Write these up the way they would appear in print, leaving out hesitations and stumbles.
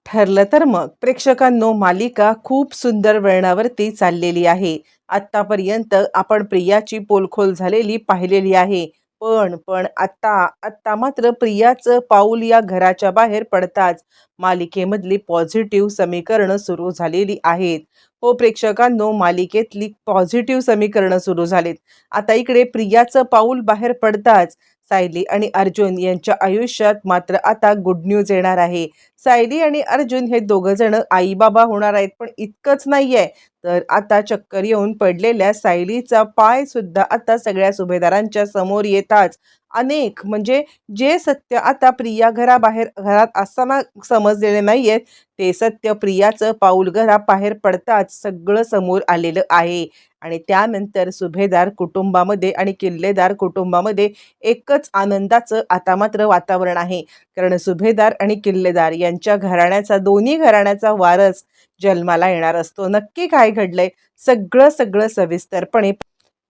ठरलं तर मग प्रेक्षकांनो, मालिका खूप सुंदर वळणावरती चाललेली आहे. आत्तापर्यंत आपण प्रियाची पोलखोल झालेली पाहिलेली आहे. पण आत्ता आत्ता मात्र प्रियाचं पाऊल या घराच्या बाहेर पडताच मालिकेमधली पॉझिटिव्ह समीकरणं सुरू झालेली आहेत. हो प्रेक्षकांनो, मालिकेतली पॉझिटिव्ह समीकरणं सुरू झालीत. आता इकडे प्रियाचं पाऊल बाहेर पडताच सायली आणि अर्जुन यांच्या आयुष्यात मात्र आता गुड न्यूज येणार आहे. सायली आणि अर्जुन हे दोघं जण आई बाबा होणार आहेत. पण इतकंच नाहीये, तर आता चक्कर येऊन पडलेल्या सायलीचा पाय सुद्धा आता सगळ्या सुभेदारांच्या समोर येताच म्हणजे जे सत्य आता प्रिया घरात असताना समजलेले नाहीये, ते सत्य प्रियाचं पाऊल घराबाहेर पडताच सगळं समोर आलेलं आहे. आणि त्यानंतर सुभेदार कुटुंबामध्ये आणि किल्लेदार कुटुंबामध्ये एकच आनंदाचं आता मात्र वातावरण आहे. कारण सुभेदार आणि किल्लेदार यांच्या घराण्याचा, दोन्ही घराण्याचा वारस जन्माला येणार असतो. नक्की काय घडलंय सगळं सगळं सविस्तरपणे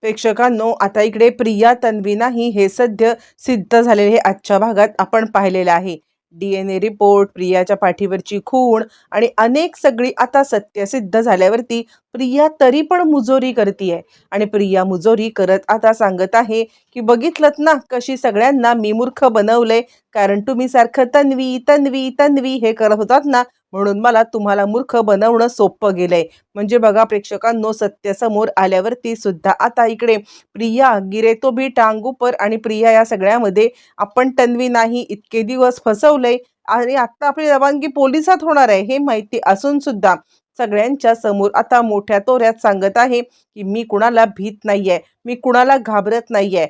प्रेक्षकांनो, आता इकडे प्रिया तन्वी नाही हे सध्या सिद्ध झालेले हे आजच्या भागात आपण पाहिलेलं आहे. DNA रिपोर्ट, प्रियाच्या पाठीवरची खूण आणि अनेक सगळी आता सत्य सिद्ध झाल्यावरती प्रिया तरी पण मुजोरी करतीये. आणि प्रिया मुजोरी करत आता सांगत आहे की बघितलत ना कशी सगळ्यांना मी मूर्ख बनवलंय, कारण तुम्ही सारखं तन्वी तन्वी तन्वी हे करत होतात ना, म्हणून मला तुम्हाला मूर्ख बनवणं सोपं गेलंय. म्हणजे बघा प्रेक्षकांनो, सत्य समोर आल्यावरती सुद्धा आता इकडे प्रिया गिरे तो भी टांग ऊपर आणि प्रिया या सगळ्यामध्ये आपण तन्वी नाही इतके दिवस फसवलंय आणि आता आपली रवानगी पोलिसात होणार आहे हे माहिती असून सुद्धा सगळ्यांच्या समोर आता मोठ्या तोऱ्यात सांगत आहे की मी कुणाला भीत नाहीये, मी कुणाला घाबरत नाहीये,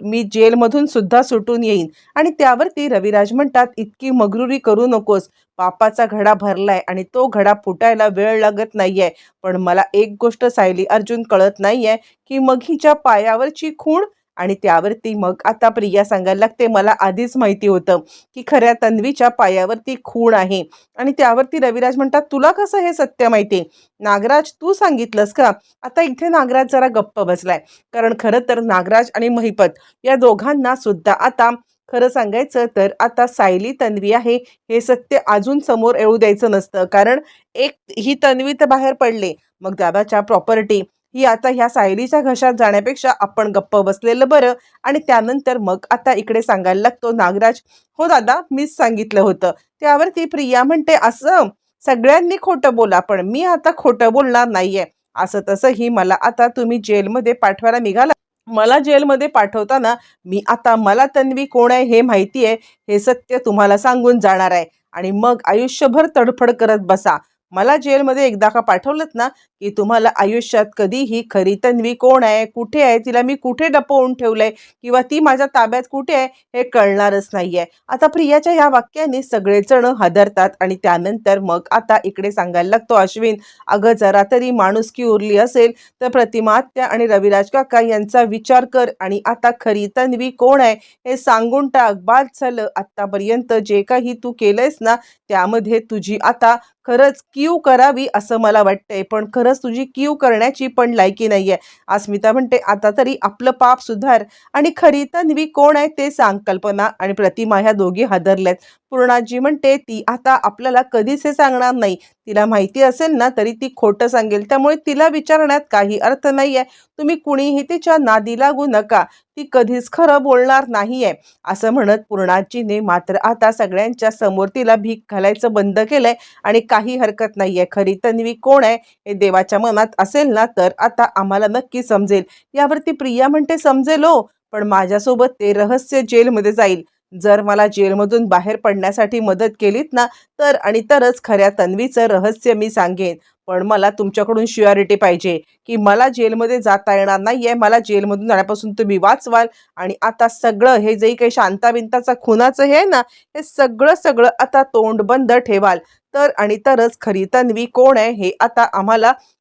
मी जेलमधून सुद्धा सुटून येईन. आणि त्यावरती रविराज म्हणतात इतकी मगरुरी करू नकोस, पापाचा घडा भरलाय आणि तो घडा फुटायला वेळ लागत नाहीये. पण मला एक गोष्ट सायली अर्जुन कळत नाहीये की मग हिच्या पायावरची खूण. आणि त्यावरती मग आता प्रिया सांगायला लागते मला आधीच माहिती होतं की खऱ्या तन्वीच्या पायावरती खूण आहे. आणि त्यावरती रविराज म्हणतात तुला कसं हे सत्य माहिती? नागराज तू सांगितलंस का? आता इथे नागराज जरा गप्प बसलाय, कारण खरं तर नागराज आणि महिपत या दोघांना सुद्धा आता खरं सांगायचं तर आता सायली तन्वी आहे हे सत्य अजून समोर येऊ द्यायचं नसतं. कारण एक ही तन्वी तर बाहेर पडले, मग दादाच्या प्रॉपर्टी ही आता ह्या सायलीच्या घशात जाण्यापेक्षा आपण गप्प बसलेलं बरं. आणि त्यानंतर मग आता इकडे सांगायला लागतो नागराज, हो दादा मीच सांगितलं होतं. त्यावरती प्रिया म्हणते असं सगळ्यांनी खोटं बोला पण मी आता खोटं बोलणार नाहीये. असं तसंही मला आता तुम्ही जेलमध्ये पाठवायला निघाला. मला जेलमध्ये पाठवताना मी आता मला तन्वी कोण आहे हे माहिती आहे हे सत्य तुम्हाला सांगून जाणार आहे. आणि मग आयुष्यभर तडफड करत बसा. मला जेलमध्ये एकदा का पाठवलंत ना की तुम्हाला आयुष्यात कधीही खरी तन्वी कोण आहे, कुठे आहे, तिला मी कुठे लपवून ठेवलंय किंवा ती माझ्या ताब्यात कुठे आहे हे कळणारच नाहीये. आता प्रियाच्या या वाक्याने सगळेजण हादरतात. आणि त्यानंतर मग आता इकडे सांगायला लागतो अश्विन, अगं जरा तरी माणुसकी उरली असेल तर प्रतिमा आत्या आणि रविराज काका यांचा विचार कर आणि आता खरी तन्वी कोण आहे हे सांगून टाक. बाद झालं आतापर्यंत जे काही तू केलंयस ना त्यामध्ये तुझी आता खरंच कीव करावी असं मला वाटतंय, पण खरंच तुझी कीव करण्याची पण लायकी नाहीये. अस्मिता म्हणते आता तरी आपलं पाप सुधार आणि खरी तन्वी कोण आहे ते सांग. कल्पना आणि प्रतिमा ह्या दोघी हादरल्यात. पूर्णाजी म्हणते ती आता आपल्याला कधीच हे सांगणार नाही. तिला माहिती असेल ना तरी ती खोटं सांगेल, त्यामुळे तिला विचारण्यात काही अर्थ नाहीये. तुम्ही कुणीही तिच्या नादी लागू नका, ती कधीच खरं बोलणार नाहीये. असं म्हणत पूर्णाजीने मात्र आता सगळ्यांच्या समोर तिला भीक घालायचं बंद केलंय. आणि काही हरकत नाहीये, खरी तन्वी कोण आहे हे देवाच्या मनात असेल ना तर आता आम्हाला नक्की समजेल. यावरती प्रिया म्हणते समजेल हो, पण माझ्यासोबत ते रहस्य जेलमध्ये जाईल. जर मला जेलमधून बाहेर पडण्यासाठी मदत केलीत ना तर आणि तरच खऱ्या तन्वीचं रहस्य मी सांगेन. पण मला तुमच्याकडून श्युअरिटी पाहिजे की मला जेलमध्ये जाता येणार नाहीये, मला जेलमधून जाण्यापासून तुम्ही वाचवाल. आणि आता सगळं हे जे काही शांताबिंताचा खुनाचं हे आहे ना हे सगळं सगळं आता तोंड बंद ठेवाल तर आणि तरच खरी तन्वी कोण आहे हे आता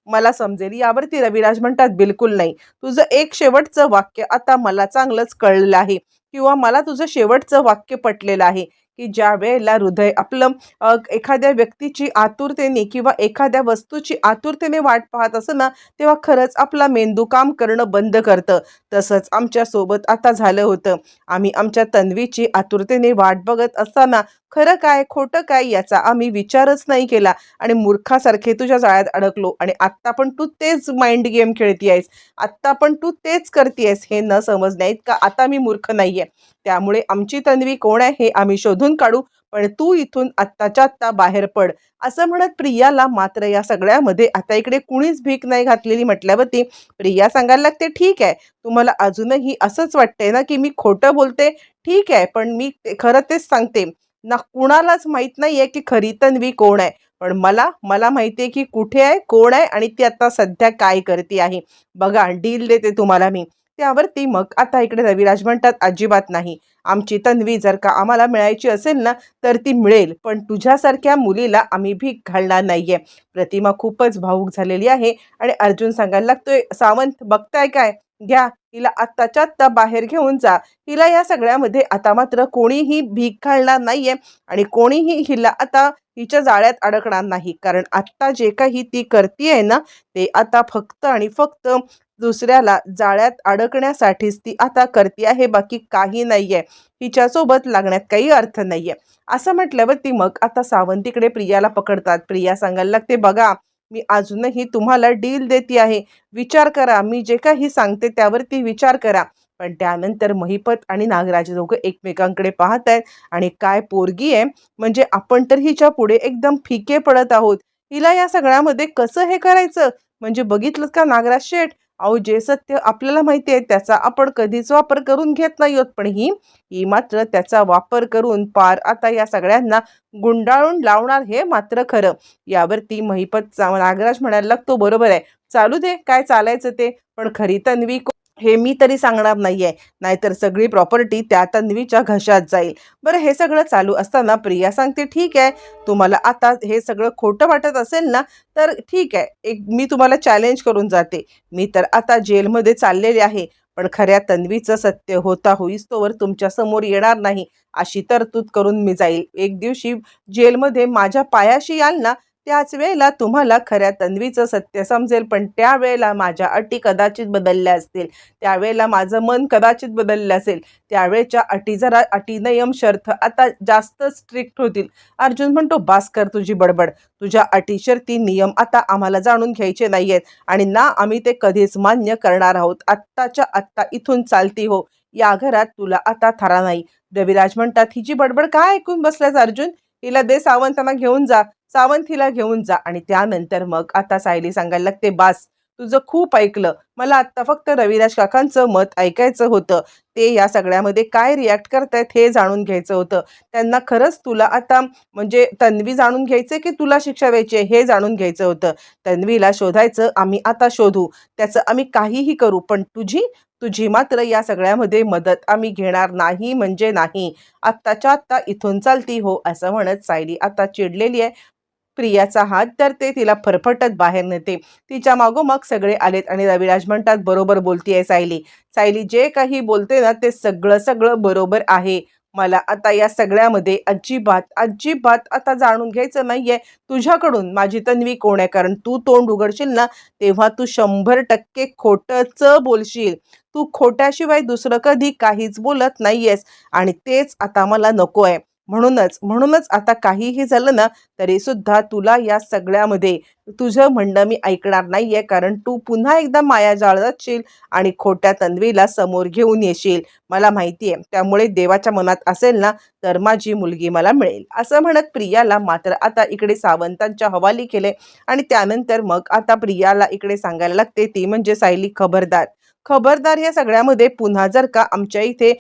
मला समजेल. यावरती रविराज म्हणतात बिलकुल नाही, तुझं एक शेवटचं वाक्य आता मला चांगलंच कळलेलं आहे किंवा मला तुझं शेवटचं वाक्य पटलेलं आहे की ज्या वेळेला हृदय आपलं एखाद्या व्यक्तीची आतुरतेने किंवा एखाद्या वस्तूची आतुरतेने वाट पाहत असं ना, तेव्हा खरंच आपला मेंदू काम करणं बंद करतं. तसंच आमच्यासोबत आता झालं होतं. आम्ही आमच्या तन्वीची आतुरतेने वाट बघत असताना खरं काय, खोटं काय याचा आम्ही विचारच नाही केला आणि मूर्खासारखे तुझ्या जाळ्यात अडकलो आणि आत्ता पण तू तेच माइंड गेम खेळतीयेस. आत्ता पण तू तेच करतीयेस. हे न समजण्याइतका आता मी मूर्ख नाहीये. त्यामुळे आमची तन्वी कोण आहे हे आम्ही शोधून काढू, पण तू इथून आत्ताच्या आत्ता बाहेर पड. असं म्हणत प्रियाला मात्र या सगळ्यामध्ये आता इकडे कुणीच भीक नाही घातलेली म्हटल्यावरती प्रिया सांगायला लागते, "ठीक आहे, तुम्हाला अजूनही असंच वाटतंय ना, की मी खोटं बोलते? ठीक आहे, पण मी खरं तेच सांगते. ना कुणालाच माहीत नाहीये, की खरी तन्वी कोण आहे. पण मला मला माहिती आहे, की कुठे आहे, कोण आहे आणि ती आता सध्या काय करते आहे. बघा डील देते तुम्हाला मी." त्यावरती मग आता इकडे रविराज म्हणतात, "अजिबात नाही. आमची तन्वी जर का आम्हाला मिळायची असेल ना, तर ती मिळेल. पण तुझ्यासारख्या मुलीला आम्ही भीक घालणार नाहीये." प्रतिमा खूपच भावूक झालेली आहे आणि अर्जुन सांगायला लागतोय, "सावंत बघताय काय? घ्या, हिला आत्ताच्या आत्ता बाहेर घेऊन जा. हिला या सगळ्यामध्ये आता मात्र कोणीही भीक घालणार नाहीये आणि कोणीही हिला आता हिच्या जाळ्यात अडकणार नाही. कारण आत्ता जे काही ती करतीये ना, ते आता फक्त आणि फक्त दुसऱ्याला जाळ्यात अडकण्यासाठीच ती आता करते आहे, बाकी काही नाहीये. हिच्यासोबत लागण्यात काही अर्थ नाहीये." असं म्हटल्यावरती मग आता सावंतीकडे प्रियाला पकडतात. प्रिया सांगायला लागते, "बघा, मी अजूनही तुम्हाला डील देते आहे. विचार करा. मी जे काही सांगते त्यावरती विचार करा." पण त्यानंतर महिपत आणि नागराज दोघं एकमेकांकडे पाहत आहेत आणि काय पोरगी आहे, म्हणजे आपण तर हिच्या पुढे एकदम फिके पडत आहोत. हिला या सगळ्यामध्ये कसं हे करायचं? म्हणजे बघितलं का नागराज शेठ? अहो, जे सत्य आपल्याला माहिती आहे त्याचा आपण कधीच वापर करून घेत नाही आहोत. पण ही ही मात्र त्याचा वापर करून पार आता या सगळ्यांना गुंडाळून लावणार हे मात्र खरं. यावरती महिपतचा नागराज म्हणायला लागतो, "बरोबर आहे. चालू दे काय चालायचं ते. पण खरी तन्वी हे मी तरी सांगणार नाहीये. नाहीतर सगळी प्रॉपर्टी त्या तन्वीच्या घशात जाईल." बरं हे सगळं चालू असताना प्रिया सांगते, "ठीक आहे, तुम्हाला आता हे सगळं खोटं वाटत असेल ना, तर ठीक आहे. एक मी तुम्हाला चॅलेंज करून जाते. मी तर आता जेलमध्ये चाललेले आहे. पण खऱ्या तन्वीचं सत्य होता होईस्तोवर तुमच्या समोर येणार नाही, अशी तरतूद करून मी जाईल. एक दिवशी जेलमध्ये माझ्या पायाशी याल ना, त्याच वेळेला तुम्हाला खऱ्या तन्वीचं सत्य समजेल. पण त्यावेळेला माझ्या अटी कदाचित बदलल्या असतील. त्यावेळेला माझं मन कदाचित बदललं असेल. त्यावेळेच्या अटी जरा अटी, नियम, शर्त आता जास्त स्ट्रिक्ट होतील." अर्जुन म्हणतो, "बास कर तुझी बडबड. तुझ्या अटी, शर्ती, नियम आता आम्हाला जाणून घ्यायचे नाहीयेत आणि ना आम्ही ते कधीच मान्य करणार आहोत. आत्ताच्या आत्ता इथून चालती हो. या घरात तुला आता थारा नाही." रविराज म्हणतात, "हिची बडबड काय ऐकून बसल्यास अर्जुन? हिला दे सावंतांना घेऊन जा. सावंत हिला घेऊन जा." आणि त्यानंतर मग आता सायली सांगायला लागते, "बास, तुझं खूप ऐकलं. मला आत्ता फक्त रविराज काकांचं मत ऐकायचं होतं. ते या सगळ्यामध्ये काय रिॲक्ट करतायत हे जाणून घ्यायचं होतं. त्यांना खरंच तुला आता म्हणजे तन्वी जाणून घ्यायचे की तुला शिक्षा द्यायची आहे हे जाणून घ्यायचं होतं. तन्वीला शोधायचं आम्ही आता शोधू. त्याचं आम्ही काहीही करू. पण तुझी तुझी मात्र या सगळ्यामध्ये मदत आम्ही घेणार नाही म्हणजे नाही. आत्ताच्या आत्ता इथून चालती हो." असं म्हणत सायली आता चिडलेली आहे. प्रियाचा हात धरते, तिला फरफटत बाहेर नेते. तिच्या मागोमाग सगळे आलेत आणि रविराज म्हणतात, "बरोबर बोलतीये सायली. सायली जे काही बोलते ना ते सगळं सगळं बरोबर आहे. मला आता या सगळ्यामध्ये अजिबात, अजिबात आता जाणून घ्यायचं नाहीये तुझ्याकडून माझी तन्वी कोण आहे. कारण तू तोंड उघडशील ना तेव्हा तू 100% खोटंच बोलशील. तू खोट्याशिवाय दुसरं कधी काहीच बोलत नाहीयेस आणि तेच आता मला नको आहे. म्हणूनच आता काहीही झालं ना तरी सुद्धा तुला या सगळ्यामध्ये तुझं म्हणणं मी ऐकणार नाहीये. कारण तू पुन्हा एकदा मायाजाळ रचशील आणि खोट्या तन्वीला समोर घेऊन येशील. मला माहिती आहे. त्यामुळे देवाच्या मनात असेल ना तर माझी मुलगी मला मिळेल." असं म्हणत प्रियाला मात्र आता इकडे सावंतांच्या हवाली केले आणि त्यानंतर मग आता प्रियाला इकडे सांगायला लागते ती म्हणजे सायली, "खबरदार, खबरदार या सगळ्यामध्ये पुन्हा जर का आमच्या इथे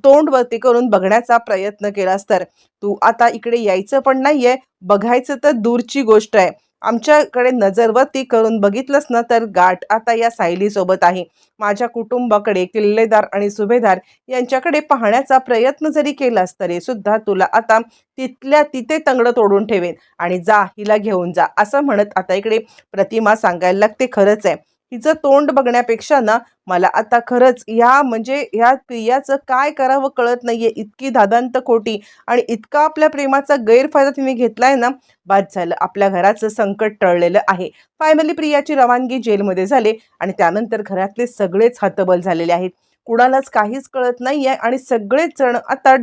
तोंड वरती करून बघण्याचा प्रयत्न केलास तर तू आता इकडे यायचं पण नाहीये. बघायचं तर दूरची गोष्ट आहे. आमच्याकडे नजरवरती करून बघितलंस ना तर गाठ आता या सायली सोबत आहे. माझ्या कुटुंबाकडे किल्लेदार आणि सुभेदार यांच्याकडे पाहण्याचा प्रयत्न जरी केलास तरी सुद्धा तुला आता तिथल्या तिथे तंगड तोडून ठेवेन आणि जा हिला घेऊन जा." असं म्हणत आता इकडे प्रतिमा सांगायला लागते, "खरंच आहे. हिचं तोंड बघण्यापेक्षा ना मला आता खरंच ह्या प्रियाचं काय करावं कळत नाहीये. इतकी धादांत खोटी आणि इतका आपल्या प्रेमाचा गैरफायदा तिने घेतलाय ना, बाद झालं. आपल्या घराचं संकट टळलेलं आहे. फायनली प्रियाची रवानगी जेलमध्ये झाली आणि त्यानंतर घरातले सगळेच हतबल झालेले आहेत. कुणालाच काहीच कळत नाहीये आणि सगळेच जण आता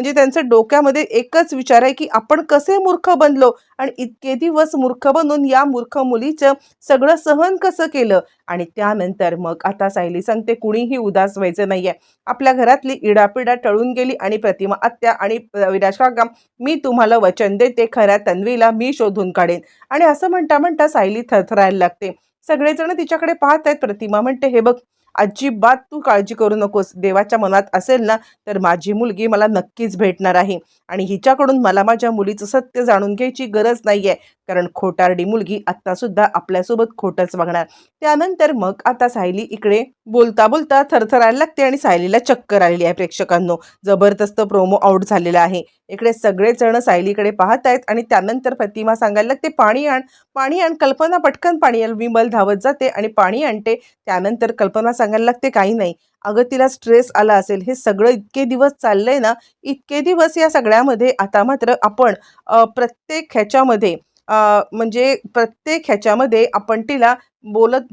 त्यांचं डोक्यामध्ये एकच विचार आहे, की आपण कसे मूर्ख बनलो आणि इतके दिवस मूर्ख बनून या मूर्ख मुलीचं सगळं सहन कसं केलं. आणि त्यानंतर मग आता सायली सांगते, कुणीही उदास व्हायचं नाहीये. आपल्या घरातली इडापिडा टळून गेली आणि प्रतिमा आत्या आणि विराज काका, मी तुम्हाला वचन देते, खऱ्या तन्वीला मी शोधून काढेन. आणि असं म्हणता म्हणता सायली थरथरायला लागते. सगळेजण तिच्याकडे पाहत आहेत. प्रतिमा म्हणते, हे बघ, अजिबात तू काळजी करू नकोस. देवाच्या मनात असेल ना, तर माझी मुलगी मला नक्कीच भेटणार आहे आणि हिच्याकडून मला माझ्या मुलीचं सत्य जाणून घ्यायची गरज नाहीये, कारण खोटारडी मुलगी आता सुद्धा आपल्यासोबत खोटंच वागणार. त्यानंतर मग आता सायली इकडे बोलता बोलता थरथरायला लागते आणि सायलीला चक्कर आलेली आहे. प्रेक्षकांनो, जबरदस्त प्रोमो आउट झालेला आहे. इकडे सगळेच जण सायलीकडे पाहत आहेत आणि त्यानंतर प्रतिमा सांगायला लागते, पाणी आण, पाणी आण. कल्पना पटकन पाणी आण. विमल धावत जाते आणि पाणी आणते. त्यानंतर कल्पना सांगायला लागते, काही नाही अगं, तिला स्ट्रेस आला असेल. हे सगळं इतके दिवस चाललंय ना, इतके दिवस या सगळ्यामध्ये आता मात्र आपण प्रत्येक ह्याच्यामध्ये आपण तिला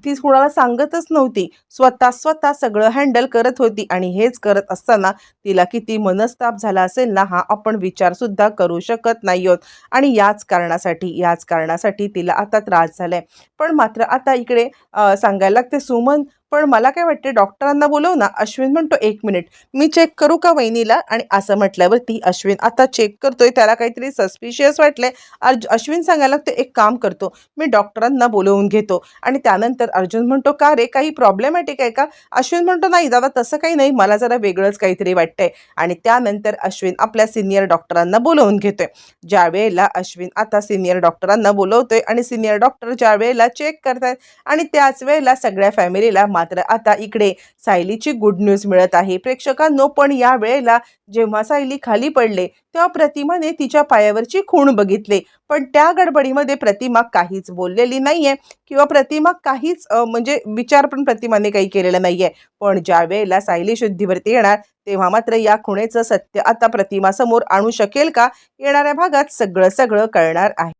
ती कुणाला सांगतच नव्हती. स्वतः सगळं हँडल करत होती आणि हेच करत असताना तिला किती मनस्ताप झाला असेल ना, हा आपण विचार सुद्धा करू शकत नाही आहोत. आणि याच कारणासाठी तिला आता त्रास झालाय. पण मात्र आता इकडे सांगायला लागते, सुमन, पण मला काय वाटते, डॉक्टरांना बोलव ना. अश्विन म्हणतो, 1 मिनिट, मी चेक करू का वहिनीला. आणि असं म्हटल्यावरती अश्विन आता चेक करतोय. त्याला काहीतरी सस्पिशियस वाटलंय. अश्विन सांगायला लागतो, एक काम करतो, मी डॉक्टरांना बोलवून घेतो. आणि त्यानंतर अर्जुन म्हणतो, का रे, काही प्रॉब्लेमॅटिक आहे का. अश्विन म्हणतो, नाही दादा, तसं काही नाही, मला जरा वेगळंच काहीतरी वाटतंय. आणि त्यानंतर अश्विन आपल्या सिनियर डॉक्टरांना बोलवून घेतोय. ज्या वेळेला अश्विन आता सिनियर डॉक्टरांना बोलवतोय आणि सिनियर डॉक्टर ज्या वेळेला चेक करतायत आणि त्याच वेळेला सगळ्या फॅमिलीला मात्र आता इकडे सायलीची गुड न्यूज मिळत आहे. प्रेक्षकांनो, पण या वेळेला जेव्हा सायली खाली पडले तेव्हा प्रतिमाने तिच्या पायावरची खूण बघितले. पण त्या गडबडीमध्ये प्रतिमा काहीच बोललेली नाहीये किंवा प्रतिमा काहीच विचार पण प्रतिमाने काही केलेला नाहीये. पण ज्या वेळेला सायली शुद्धीवरती येणार तेव्हा मात्र या खुणेचं सत्य आता प्रतिमा समोर आणू शकेल का, येणाऱ्या भागात सगळं कळणार आहे.